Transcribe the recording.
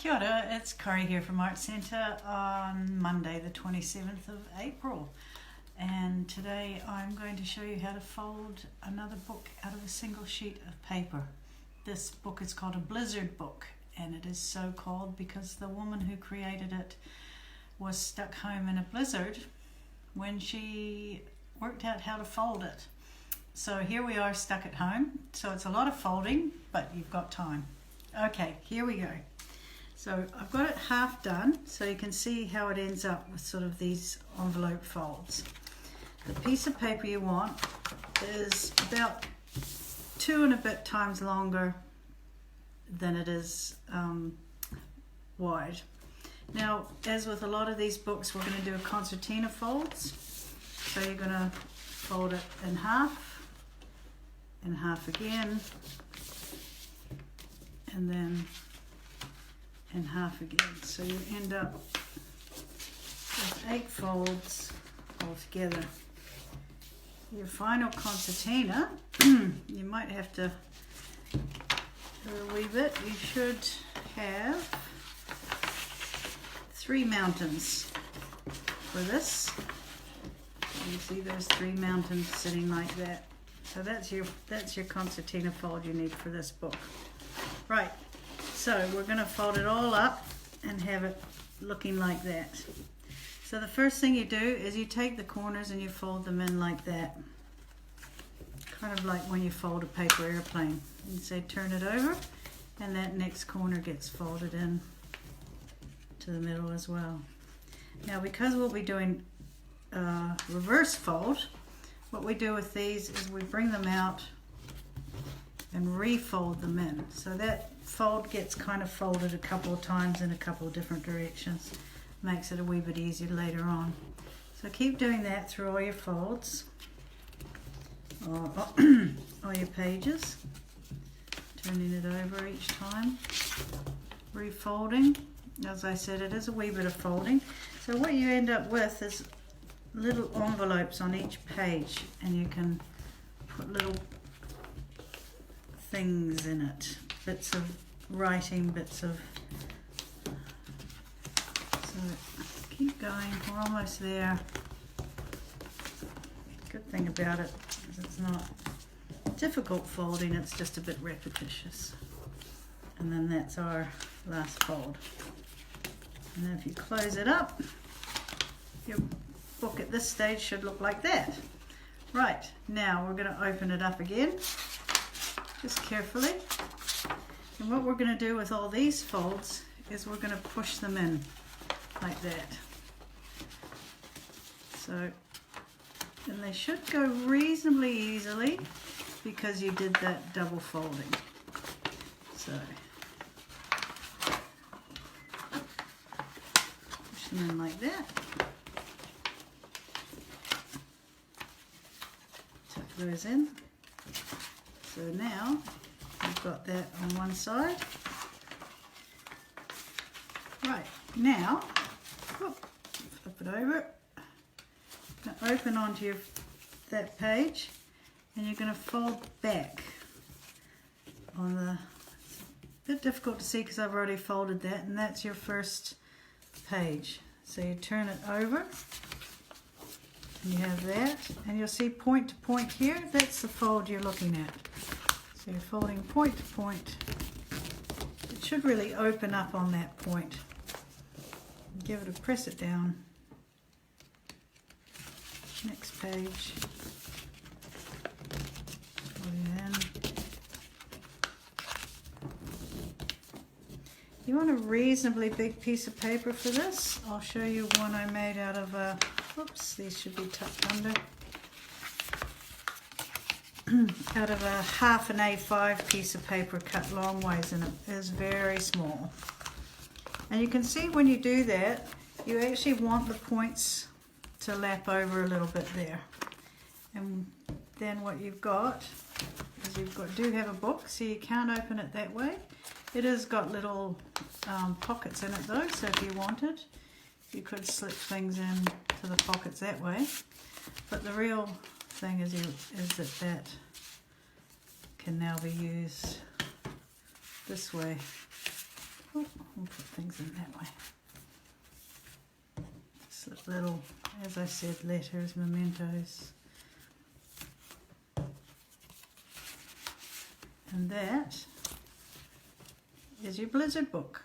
Kia ora, it's Kari here from Artsenta on Monday the 27th of April, and today I'm going to show you how to fold another book out of a single sheet of paper. This book is called a blizzard book, and it is so called because the woman who created it was stuck home in a blizzard when she worked out how to fold it. So here we are stuck at home, so it's a lot of folding, but you've got time. Okay, here we go. So I've got it half done, so you can see how it ends up with sort of these envelope folds. The piece of paper you want is about 2 and a bit times longer than it is wide. Now, as with a lot of these books, we're going to do a concertina folds. So you're going to fold it in half again, and then in half again. So you end up with 8 folds altogether. Your final concertina, you might have to do a wee bit. You should have 3 mountains for this. You see those 3 mountains sitting like that. So that's your concertina fold you need for this book. Right, so we're going to fold it all up and have it looking like that. So the first thing you do is you take the corners and you fold them in like that. Kind of like when you fold a paper airplane. And say turn it over, and that next corner gets folded in to the middle as well. Now, because we'll be doing reverse fold, what we do with these is we bring them out and refold them in. So that fold gets kind of folded a couple of times in a couple of different directions. Makes it a wee bit easier later on. So keep doing that through all your folds, or all your pages. Turning it over each time. Refolding. As I said, it is a wee bit of folding. So what you end up with is little envelopes on each page, and you can put little things in it, bits of writing, bits of, so keep going, we're almost there. Good thing about it is it's not difficult folding, it's just a bit repetitious. And then that's our last fold. And then if you close it up, your book at this stage should look like that. Right, now we're going to open it up again, just carefully. And what we're going to do with all these folds is we're going to push them in like that. So, and they should go reasonably easily because you did that double folding. So, push them in like that. Tuck those in. So now we've got that on one side. Right, now flip it over. Now open onto that page, and you're going to fold back on the, it's a bit difficult to see because I've already folded that, and that's your first page. So you turn it over, and you have that, and you'll see point to point here. That's the fold you're looking at. So you're folding point to point. It should really open up on that point. Give it a press it down. Next page. Fold it in. You want a reasonably big piece of paper for this. I'll show you one I made out of a, oops, these should be tucked under. Out of a half an A5 piece of paper cut long ways, and it is very small. And you can see when you do that, you actually want the points to lap over a little bit there. And then what you've got is do have a book, so you can't open it that way. It has got little pockets in it though, so if you wanted, you could slip things in to the pockets that way. But the real thing is that can now be used this way. Oh, we'll put little, as I said, letters, mementos. And that is your Blizzard book.